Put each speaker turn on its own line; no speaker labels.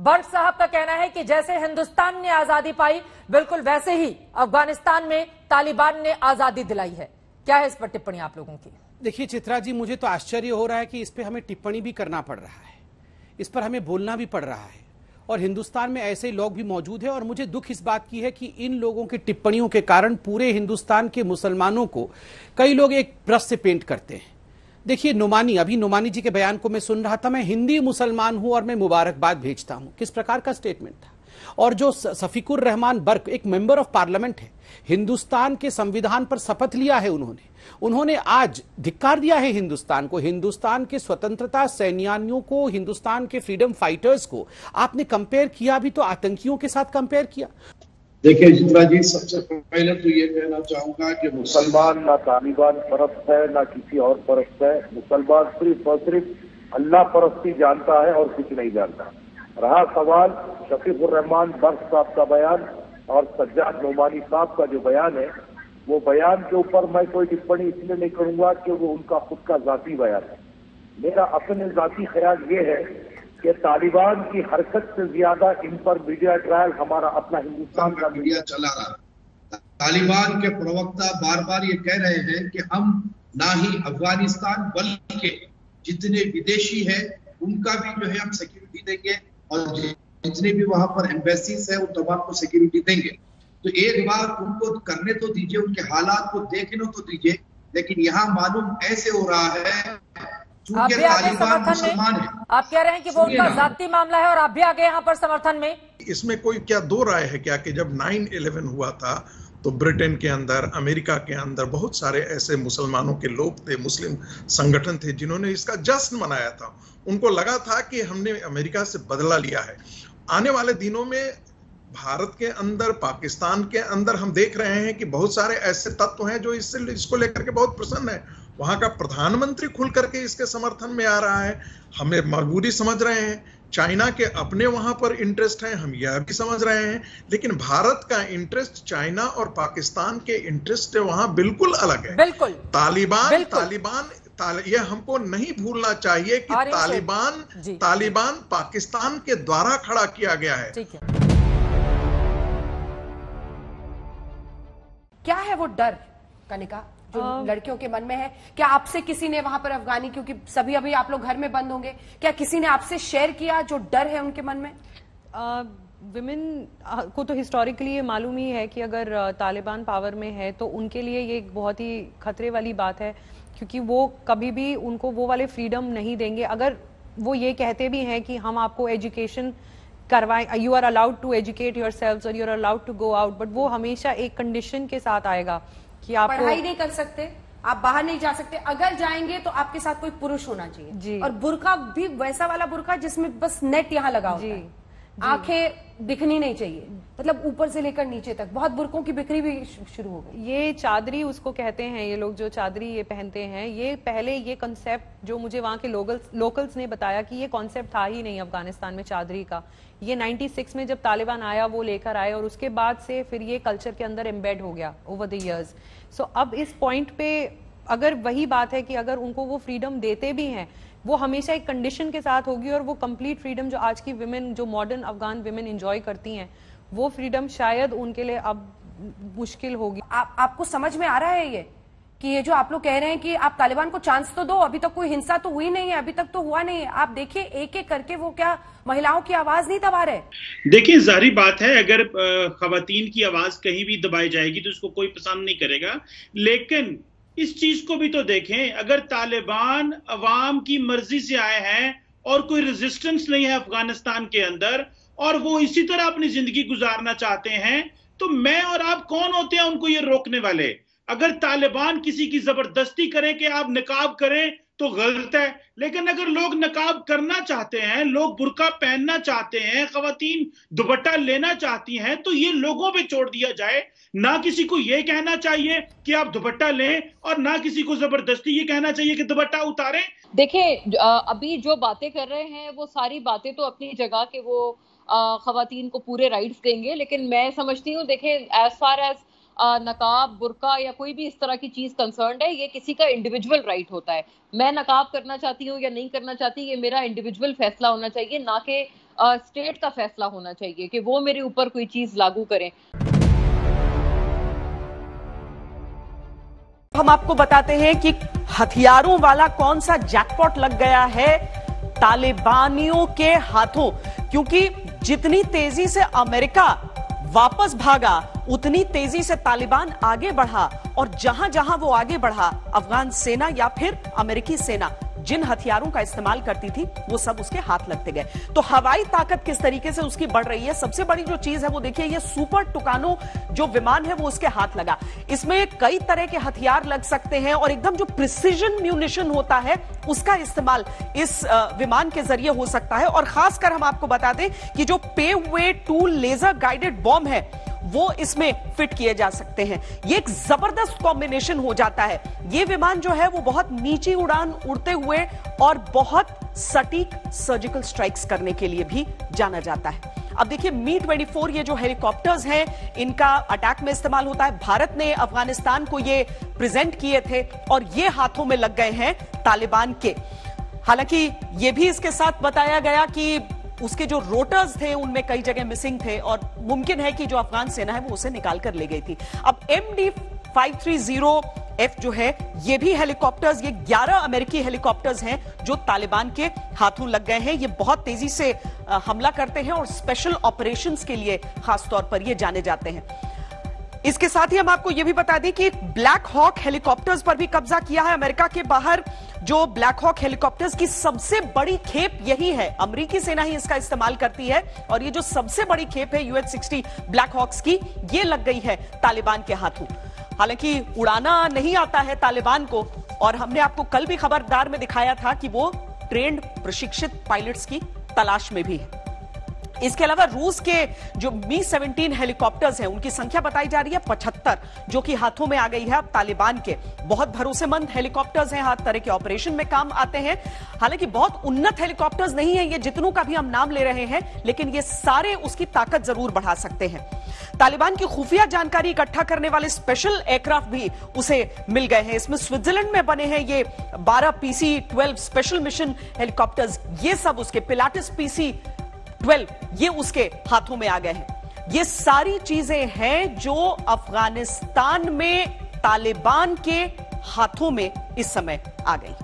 But साहब का कहना है कि जैसे हिंदुस्तान ने आजादी पाई, बिल्कुल वैसे ही अफगानिस्तान में तालिबान ने आजादी दिलाई है। क्या है इस पर टिप्पणी आप लोगों की?
देखिए चित्रा जी, मुझे तो आश्चर्य हो रहा है कि इस पे हमें टिप्पणी भी करना पड़ रहा है, इस पर हमें बोलना भी पड़ रहा है, और हिंदुस्तान में ऐसे लोग भी मौजूद हैं। और मुझे दुख इस बात की है कि इन लोगों की टिप्पणियों के कारण पूरे हिंदुस्तान के मुसलमानों को कई लोग एक ब्रश से पेंट करते हैं। देखिए अभी नुमानी जी के बयान को मैं सुन रहा था, मैं हिंदी मुसलमान हूं और मैं मुबारकबाद भेजता हूं। किस प्रकार का स्टेटमेंट था। और जो सफीकुर रहमान बर्क एक मेंबर ऑफ पार्लियामेंट है, हिंदुस्तान के संविधान पर शपथ लिया है उन्होंने आज धिक्कार दिया है हिंदुस्तान को, हिंदुस्तान के स्वतंत्रता सेनानियों को, हिंदुस्तान के फ्रीडम फाइटर्स को आपने कंपेयर किया भी तो आतंकियों के साथ कंपेयर किया।
देखिए चित्रा जी, सबसे पहले तो ये कहना चाहूंगा कि मुसलमान ना तालिबान परस्त है ना किसी और परस्त है। मुसलमान सिर्फ और सिर्फ अल्लाह परस्ती जानता है और कुछ नहीं जानता। रहा सवाल शफीकुर रहमान बर्क साहब का बयान और सज्जाद नोमानी साहब का जो बयान है, वो बयान के ऊपर मैं कोई टिप्पणी इसलिए नहीं करूंगा कि वो उनका खुद का जाती बयान है। मेरा अपने जाती ख्याल ये है कि तालिबान की हरकत से ज्यादा इन पर मीडिया ट्रायल हमारा अपना हिंदुस्तान का मीडिया चला रहा। तालिबान के प्रवक्ता बार बार ये कह रहे हैं कि हम ना ही अफगानिस्तान बल्कि जितने विदेशी है उनका भी जो है हम सिक्योरिटी देंगे और जितने भी वहां पर एम्बेसीज है उन तमाम को सिक्योरिटी देंगे। तो एक बार उनको करने तो दीजिए, उनके हालात को देखने तो दीजिए। लेकिन यहाँ मालूम ऐसे हो रहा है
आप भी आगे समर्थन में, आप कह रहे हैं कि वो उनका जाती मामला है और आप भी आगे यहाँ पर समर्थन में।
इसमें कोई क्या दो राय है क्या कि जब 9/11 हुआ था तो ब्रिटेन के अंदर, अमेरिका के अंदर बहुत सारे ऐसे मुसलमानों के लोग थे, मुस्लिम संगठन थे जिन्होंने इसका जश्न मनाया था। उनको लगा था कि हमने अमेरिका से बदला लिया है। आने वाले दिनों में भारत के अंदर, पाकिस्तान के अंदर हम देख रहे हैं कि बहुत सारे ऐसे तत्व हैं जो इसको लेकर के बहुत प्रसन्न है। वहां का प्रधानमंत्री खुल करके इसके समर्थन में आ रहा है। हमें मजबूरी समझ रहे हैं, चाइना के अपने वहां पर इंटरेस्ट हैं, हम यह भी समझ रहे हैं। लेकिन भारत का इंटरेस्ट चाइना और पाकिस्तान के इंटरेस्ट वहां बिल्कुल अलग है।
बिल्कुल।
तालिबान ये हमको नहीं भूलना चाहिए कि तालिबान पाकिस्तान के द्वारा खड़ा किया गया है।
ठीक है। क्या है वो डर कनिका जो लड़कियों के मन में है? क्या आपसे किसी ने वहां पर अफगानी, क्योंकि सभी अभी आप लोग घर में बंद होंगे, क्या किसी ने आपसे शेयर किया जो डर है उनके मन में?
विमेन को तो हिस्टोरिकली ये मालूम ही है कि अगर तालिबान पावर में है तो उनके लिए ये एक बहुत ही खतरे वाली बात है, क्योंकि वो कभी भी उनको वो वाले फ्रीडम नहीं देंगे। अगर वो ये कहते भी हैं कि हम आपको एजुकेशन करवाएं, you are allowed to educate yourselves और you are allowed to go out, but वो हमेशा एक कंडीशन के साथ आएगा कि आप
पढ़ाई नहीं कर सकते, आप बाहर नहीं जा सकते, अगर जाएंगे तो आपके साथ कोई पुरुष होना चाहिए जी। और बुर्का भी वैसा वाला बुर्का जिसमें बस नेट यहाँ लगा होता है, आंखें दिखनी नहीं चाहिए, मतलब ऊपर से लेकर नीचे तक। बहुत बुर्कों की बिक्री भी शुरू हो गई।
ये चादरी उसको कहते हैं, ये लोग जो चादरी ये पहनते हैं, ये पहले ये कॉन्सेप्ट जो मुझे वहां के लोकल्स ने बताया कि ये कॉन्सेप्ट था ही नहीं अफगानिस्तान में चादरी का। ये 96 में जब तालिबान आया वो लेकर आए और उसके बाद से फिर ये कल्चर के अंदर एम्बेड हो गया ओवर द इयर्स। सो अब इस पॉइंट पे अगर वही बात है कि अगर उनको वो फ्रीडम देते भी हैं, वो हमेशा एक कंडीशन के साथ होगी, और वो कंप्लीट फ्रीडम जो आज की विमेन, जो मॉडर्न अफगान विमेन एंजॉय करती हैं, वो फ्रीडम शायद उनके लिए अब मुश्किल होगी।
आपको समझ में आ रहा है ये कि ये जो आप लोग कह रहे हैं कि आप तालिबान को चांस तो दो, अभी तक कोई हिंसा तो हुई नहीं है, अभी तक तो हुआ नहीं है। आप देखिए एक एक करके वो क्या महिलाओं की आवाज नहीं दबा रहे।
देखिए जाहिर बात है, अगर खवातीन की आवाज कहीं भी दबाई जाएगी तो उसको कोई पसंद नहीं करेगा। लेकिन इस चीज को भी तो देखें, अगर तालिबान अवाम की मर्जी से आए हैं और कोई रेजिस्टेंस नहीं है अफगानिस्तान के अंदर और वो इसी तरह अपनी जिंदगी गुजारना चाहते हैं, तो मैं और आप कौन होते हैं उनको ये रोकने वाले? अगर तालिबान किसी की जबरदस्ती करें कि आप निकाब करें तो गलत है, लेकिन अगर लोग नकाब करना चाहते हैं, लोग बुर्का पहनना चाहते हैं, खवातीन दुपट्टा लेना चाहती हैं, तो ये लोगों पे छोड़ दिया जाए। ना किसी को ये कहना चाहिए कि आप दुपट्टा लें और ना किसी को जबरदस्ती ये कहना चाहिए कि दुपट्टा उतारें।
देखिए अभी जो बातें कर रहे हैं वो सारी बातें तो अपनी जगह के वो खवातीन को पूरे राइट्स देंगे, लेकिन मैं समझती हूँ देखें एज फार एज नकाब, बुर्का या कोई भी इस तरह की चीज कंसर्न्ड है, ये किसी का इंडिविजुअल राइट होता है। मैं नकाब करना चाहती हूँ या नहीं करना चाहती, ये मेरा इंडिविजुअल फैसला होना चाहिए, ना कि स्टेट का फैसला होना चाहिए कि वो मेरे ऊपर कोई चीज लागू करें।
हम आपको बताते हैं कि हथियारों वाला कौन सा जैकपॉट लग गया है तालिबानियों के हाथों, क्योंकि जितनी तेजी से अमेरिका वापस भागा उतनी तेजी से तालिबान आगे बढ़ा, और जहां जहां वो आगे बढ़ा अफगान सेना या फिर अमेरिकी सेना जिन हथियारों का इस्तेमाल करती थी वो सब उसके हाथ लगते गए। तो हवाई ताकत किस तरीके से उसकी बढ़ रही है, सबसे बड़ी जो चीज है वो देखिए, ये सुपर टुकानो जो विमान है वो उसके हाथ लगा। इसमें कई तरह के हथियार लग सकते हैं और एकदम जो प्रिसीजन म्यूनिशन होता है उसका इस्तेमाल इस विमान के जरिए हो सकता है। और खासकर हम आपको बता दें कि जो पेव वे टूल लेजर गाइडेड बॉम्ब है वो इसमें फिट किए जा सकते हैं। ये एक जबरदस्त कॉम्बिनेशन हो जाता है। ये विमान जो है वो बहुत नीची उड़ान उड़ते हुए और बहुत सटीक सर्जिकल स्ट्राइक्स करने के लिए भी जाना जाता है। अब देखिए Mi-24 ये जो हेलीकॉप्टर्स हैं इनका अटैक में इस्तेमाल होता है। भारत ने अफगानिस्तान को ये प्रेजेंट किए थे और ये हाथों में लग गए हैं तालिबान के। हालांकि ये भी इसके साथ बताया गया कि उसके जो रोटर्स थे उनमें कई जगह मिसिंग थे और मुमकिन है कि जो अफगान सेना है वो उसे निकाल कर ले गई थी। अब MD-530F जो है ये भी हेलीकॉप्टर्स, ये 11 अमेरिकी हेलीकॉप्टर्स हैं जो तालिबान के हाथों लग गए हैं। ये बहुत तेजी से हमला करते हैं और स्पेशल ऑपरेशंस के लिए खासतौर पर ये जाने जाते हैं। इसके साथ ही हम आपको यह भी बता दें कि ब्लैक हॉक हेलीकॉप्टर्स पर भी कब्जा किया है अमेरिका के बाहर। जो ब्लैक हॉक हेलीकॉप्टर्स की सबसे बड़ी खेप यही है, अमेरिकी सेना ही इसका इस्तेमाल करती है और ये जो सबसे बड़ी खेप है UH-60 ब्लैक हॉक्स की, ये लग गई है तालिबान के हाथों। हालांकि उड़ाना नहीं आता है तालिबान को और हमने आपको कल भी खबरदार में दिखाया था कि वो ट्रेंड प्रशिक्षित पायलट्स की तलाश में भी है। इसके अलावा रूस के जो Mi-17 हेलीकॉप्टर्स हैं उनकी संख्या बताई जा रही है 75, जो कि हाथों में आ गई है अब तालिबान के। बहुत भरोसेमंद हेलीकॉप्टर्स हैं, हर तरह के ऑपरेशन में काम आते हैं। हालांकि बहुत उन्नत हेलीकॉप्टर्स नहीं है ये जितनों का भी हम नाम ले रहे हैं, लेकिन ये सारे उसकी ताकत जरूर बढ़ा सकते हैं। तालिबान की खुफिया जानकारी इकट्ठा करने वाले स्पेशल एयरक्राफ्ट भी उसे मिल गए हैं। इसमें स्विट्जरलैंड में बने हैं ये 12 PC-12 स्पेशल मिशन हेलीकॉप्टर्स, ये सब उसके पिलाटस PC-12 ये उसके हाथों में आ गए हैं। ये सारी चीजें हैं जो अफगानिस्तान में तालिबान के हाथों में इस समय आ गई।